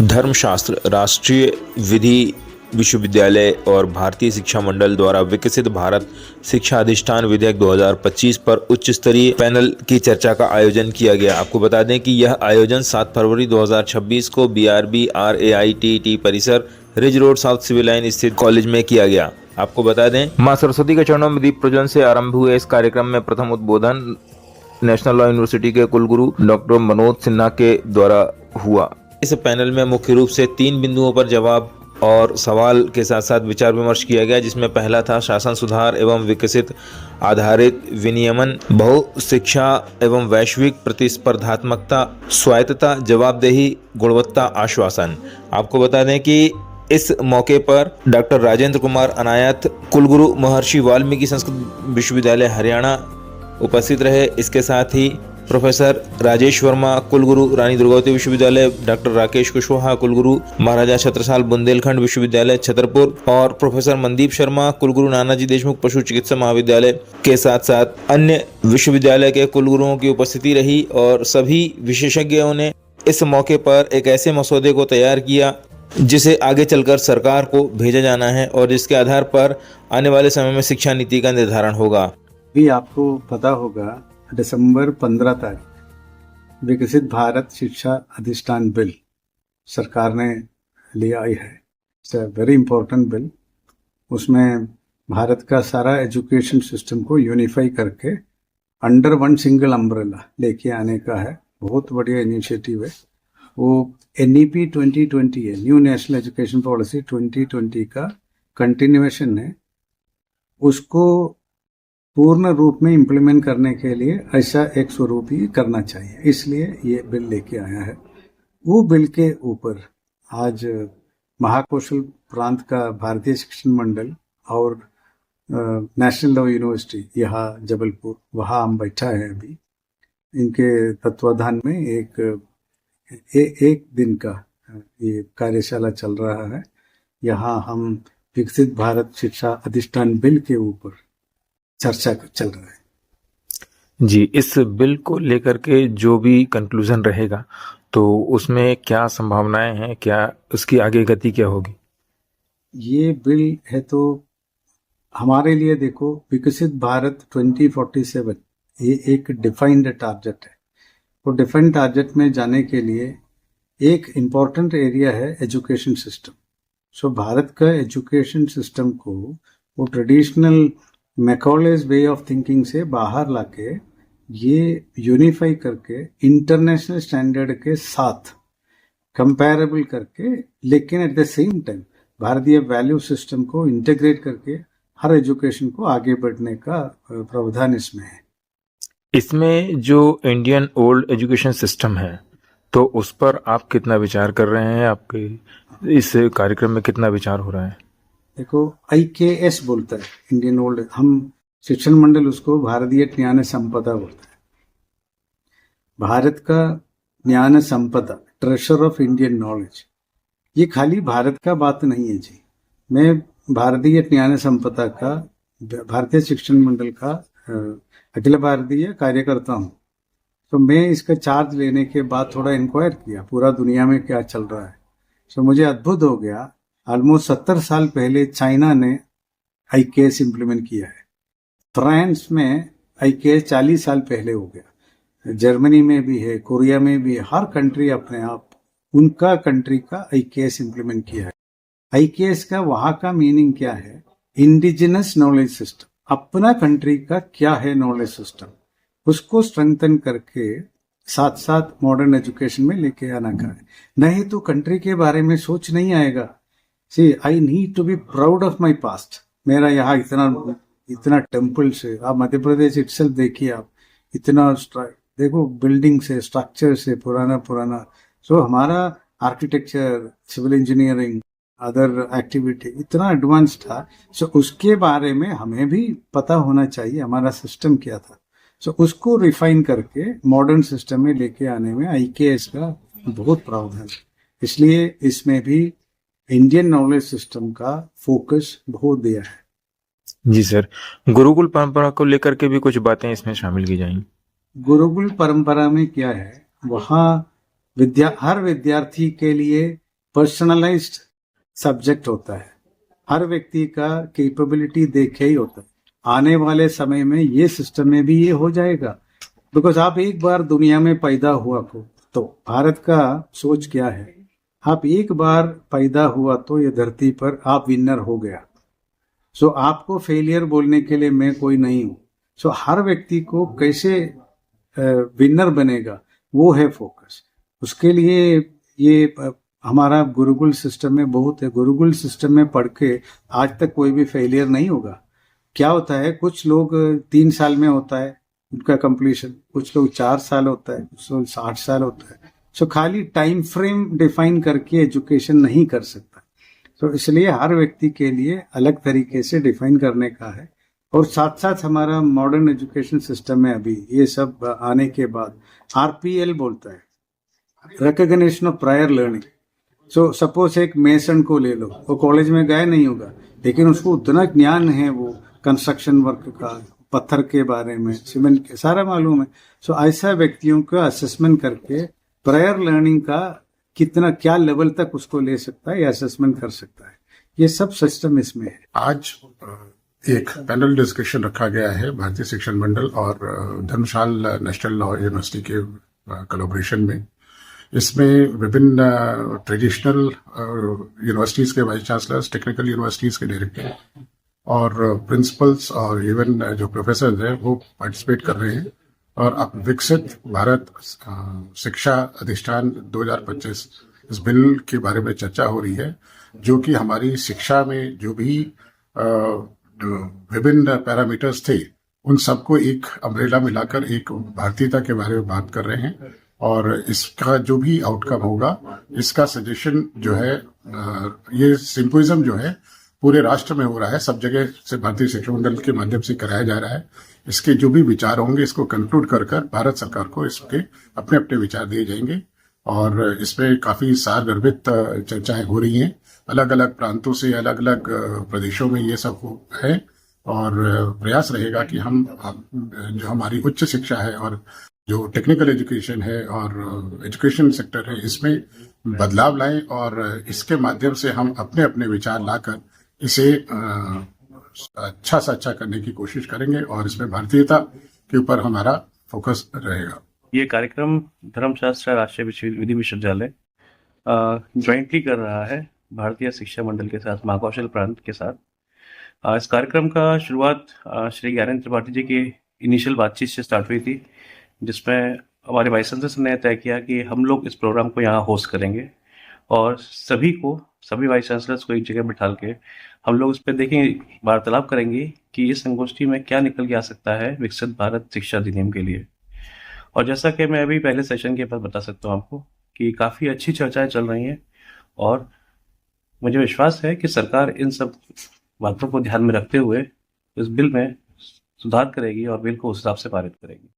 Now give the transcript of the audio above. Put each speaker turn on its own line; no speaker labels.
धर्मशास्त्र राष्ट्रीय विधि विश्वविद्यालय और भारतीय शिक्षा मंडल द्वारा विकसित भारत शिक्षा अधिष्ठान विधेयक 2025 पर उच्च स्तरीय पैनल की चर्चा का आयोजन किया गया। आपको बता दें कि यह आयोजन 7 फरवरी 2026 को BRB RAITT परिसर ridge road south civil line स्थित कॉलेज में किया गया। आपको बता दें मां सरस्वती के चरणों में दीप प्रज्वलन से आरंभ हुए इस कार्यक्रम में प्रथम उद्बोधन नेशनल लॉ यूनिवर्सिटी के कुलगुरु डॉक्टर मनोज सिन्हा के द्वारा हुआ। इस पैनल में मुख्य रूप से 3 बिंदुओं पर जवाब और सवाल के साथ साथ विचार विमर्श किया गया, जिसमें पहला था शासन सुधार एवं विकसित आधारित विनियमन, बहु शिक्षा एवं वैश्विक प्रतिस्पर्धात्मकता, स्वायत्तता, जवाबदेही, गुणवत्ता आश्वासन। आपको बता दें कि इस मौके पर डॉक्टर राजेंद्र कुमार अनायत, कुलगुरु महर्षि वाल्मीकि संस्कृत विश्वविद्यालय हरियाणा उपस्थित रहे। इसके साथ ही प्रोफेसर राजेश वर्मा, कुलगुरु रानी दुर्गावती विश्वविद्यालय, डॉक्टर राकेश कुशवाहा, कुलगुरु महाराजा छत्रसाल बुंदेलखंड विश्वविद्यालय छतरपुर और प्रोफेसर मनदीप शर्मा, कुलगुरु नानाजी देशमुख पशु चिकित्सा महाविद्यालय के साथ साथ अन्य विश्वविद्यालय के कुलगुरुओं की उपस्थिति रही और सभी विशेषज्ञों ने इस मौके पर एक ऐसे मसौदे को तैयार किया जिसे आगे चलकर सरकार को भेजा जाना है और जिसके आधार पर आने वाले समय में शिक्षा नीति का निर्धारण होगा।
भी आपको पता होगा दिसंबर 15 तारीख विकसित भारत शिक्षा अधिष्ठान बिल सरकार ने लिया है। It's a very important bill. उसमें भारत का सारा एजुकेशन सिस्टम को यूनिफाई करके अंडर वन सिंगल अम्ब्रेला लेके आने का है। बहुत बढ़िया इनिशिएटिव है। वो NEP 2020 है, न्यू नेशनल एजुकेशन पॉलिसी 2020 का कंटिन्यूएशन है। उसको पूर्ण रूप में इम्प्लीमेंट करने के लिए ऐसा एक स्वरूप ही करना चाहिए, इसलिए ये बिल लेके आया है। वो बिल के ऊपर आज महाकौशल प्रांत का भारतीय शिक्षण मंडल और नेशनल लॉ यूनिवर्सिटी यहाँ जबलपुर, वहाँ हम बैठा है अभी। इनके तत्वाधान में एक दिन का ये कार्यशाला चल रहा है। यहाँ हम विकसित भारत शिक्षा अधिष्ठान बिल के ऊपर चर्चा चल रहा है।
जी, इस बिल को लेकर के जो भी कंक्लूजन रहेगा तो उसमें क्या संभावनाएं हैं, क्या उसकी आगे गति क्या होगी?
ये बिल है तो हमारे लिए देखो, विकसित भारत 2047 ये एक डिफाइंड टारगेट है। तो डिफाइंड टारगेट में जाने के लिए एक इम्पॉर्टेंट एरिया है एजुकेशन सिस्टम। सो भारत का एजुकेशन सिस्टम को वो ट्रेडिशनल मैकॉलेज वे ऑफ थिंकिंग से बाहर लाके ये यूनिफाई करके इंटरनेशनल स्टैंडर्ड के साथ कंपैरेबल करके, लेकिन एट द सेम टाइम भारतीय वैल्यू सिस्टम को इंटीग्रेट करके हर एजुकेशन को आगे बढ़ने का प्रावधान इसमें है।
इसमें जो इंडियन ओल्ड एजुकेशन सिस्टम है तो उस पर आप कितना विचार कर रहे हैं? आपके इस कार्यक्रम में कितना विचार हो रहा है?
देखो, IKS बोलता है इंडियन ओल्ड, हम शिक्षण मंडल उसको भारतीय ज्ञान संपदा बोलता है। भारत का ज्ञान संपदा, ट्रेजर ऑफ इंडियन नॉलेज, ये खाली भारत का बात नहीं है जी। मैं भारतीय ज्ञान संपदा का, भारतीय शिक्षण मंडल का अखिल भारतीय कार्यकर्ता हूँ। तो मैं इसका चार्ज लेने के बाद थोड़ा इंक्वायर किया पूरा दुनिया में क्या चल रहा है। तो मुझे अद्भुत हो गया। ऑलमोस्ट 70 साल पहले चाइना ने IKS इम्प्लीमेंट किया है। फ्रांस में IKS 40 साल पहले हो गया। जर्मनी में भी है, कोरिया में भी है। हर कंट्री अपने आप उनका कंट्री का IKS इम्प्लीमेंट किया है। IKS का वहां का मीनिंग क्या है? Indigenous knowledge system. अपना कंट्री का क्या है नॉलेज सिस्टम, उसको स्ट्रेंथन करके साथ साथ मॉडर्न एजुकेशन में लेके आना का है। नहीं तो कंट्री के बारे में सोच नहीं आएगा। See, I need to be proud of my past. मेरा यहाँ इतना टेम्पल से, आप मध्य प्रदेश इटसेल्फ देखिए, आप इतना देखो बिल्डिंग से, स्ट्रक्चर से पुराना। सो हमारा architecture, civil engineering, other activity इतना एडवांस था। सो उसके बारे में हमें भी पता होना चाहिए हमारा सिस्टम क्या था। सो उसको रिफाइन करके मॉडर्न सिस्टम में लेके आने में IKS का बहुत प्रावधान है। इसलिए इसमें भी इंडियन नॉलेज सिस्टम का फोकस बहुत दिया है।
जी सर, गुरुकुल परंपरा को लेकर के भी कुछ बातें इसमें शामिल की जाएंगी।
गुरुकुल परंपरा में क्या है, वहाँ हर विद्यार्थी के लिए पर्सनलाइज्ड सब्जेक्ट होता है, हर व्यक्ति का कैपेबिलिटी देखे ही होता है। आने वाले समय में ये सिस्टम में भी ये हो जाएगा, बिकॉज आप एक बार दुनिया में पैदा हुआ को, तो भारत का सोच क्या है, आप एक बार पैदा हुआ तो ये धरती पर आप विनर हो गया। सो आपको फेलियर बोलने के लिए मैं कोई नहीं हूं। सो हर व्यक्ति को कैसे विनर बनेगा वो है फोकस। उसके लिए ये हमारा गुरुकुल सिस्टम में बहुत है। गुरुकुल सिस्टम में पढ़ के आज तक कोई भी फेलियर नहीं होगा। क्या होता है, कुछ लोग 3 साल में होता है उनका कंप्लीशन, कुछ लोग 4 साल होता है, कुछ लोग 8 साल होता है। सो खाली टाइम फ्रेम डिफाइन करके एजुकेशन नहीं कर सकता। तो इसलिए हर व्यक्ति के लिए अलग तरीके से डिफाइन करने का है। और साथ साथ हमारा मॉडर्न एजुकेशन सिस्टम में अभी ये सब आने के बाद RPL बोलता है, recognition of prior learning. So suppose एक मेसन को ले लो, वो कॉलेज में गया नहीं होगा, लेकिन उसको उतना ज्ञान है वो कंस्ट्रक्शन वर्क का, पत्थर के बारे में, सीमेंट के, सारा मालूम है। सो ऐसा व्यक्तियों का असेसमेंट करके प्रायर लर्निंग का कितना क्या लेवल तक उसको ले सकता है, ये असेसमेंट कर सकता है। ये सब सिस्टम इसमें है।
आज एक पैनल डिस्कशन रखा गया है भारतीय शिक्षण मंडल और धर्मशाला नेशनल लॉ यूनिवर्सिटी के कोलैबोरेशन में। इसमें विभिन्न ट्रेडिशनल यूनिवर्सिटीज के वाइस चांसलर्स, टेक्निकल यूनिवर्सिटीज के डायरेक्टर और प्रिंसिपल्स और इवन जो प्रोफेसर हैं वो पार्टिसिपेट कर रहे हैं। और अब विकसित भारत शिक्षा अधिष्ठान 2025 इस बिल के बारे में चर्चा हो रही है, जो कि हमारी शिक्षा में जो भी विभिन्न पैरामीटर्स थे उन सबको एक अम्ब्रेला मिलाकर एक भारतीयता के बारे में बात कर रहे हैं। और इसका जो भी आउटकम होगा, इसका सजेशन जो है, ये सिंपोजियम जो है पूरे राष्ट्र में हो रहा है, सब जगह से भारतीय शिक्षा मंडल के माध्यम से कराया जा रहा है। इसके जो भी विचार होंगे इसको कंक्लूड कर भारत सरकार को इसके अपने अपने विचार दिए जाएंगे। और इसमें काफी सारगर्भित चर्चाएं हो रही हैं, अलग अलग प्रांतों से, अलग अलग प्रदेशों में ये सब है। और प्रयास रहेगा कि हम जो हमारी उच्च शिक्षा है और जो टेक्निकल एजुकेशन है और एजुकेशन सेक्टर है, इसमें बदलाव लाएं और इसके माध्यम से हम अपने अपने विचार लाकर इसे अच्छा से अच्छा करने की कोशिश करेंगे। और इसमें भारतीयता के ऊपर हमारा फोकस रहेगा।
ये कार्यक्रम धर्मशास्त्र राष्ट्रीय विधि विश्वविद्यालय ज्वाइंटली कर रहा है भारतीय शिक्षा मंडल के साथ, महाकौशल प्रांत के साथ। इस कार्यक्रम का शुरुआत श्री ज्ञानेंद्र त्रिपाठी जी की इनिशियल बातचीत से स्टार्ट हुई थी, जिसमें हमारे वाइस चांसलर ने तय किया कि हम लोग इस प्रोग्राम को यहाँ होस्ट करेंगे और सभी वाइस चांसलर्स को एक जगह बिठा के हम लोग उस पर देखेंगे, वार्तालाप करेंगे कि इस संगोष्ठी में क्या निकल के आ सकता है विकसित भारत शिक्षा अधिनियम के लिए। और जैसा कि मैं अभी पहले सेशन के बाद बता सकता हूँ आपको कि काफ़ी अच्छी चर्चाएं चल रही हैं और मुझे विश्वास है कि सरकार इन सब बातों को ध्यान में रखते हुए इस बिल में सुधार करेगी और बिल को उस हिसाब से पारित करेगी।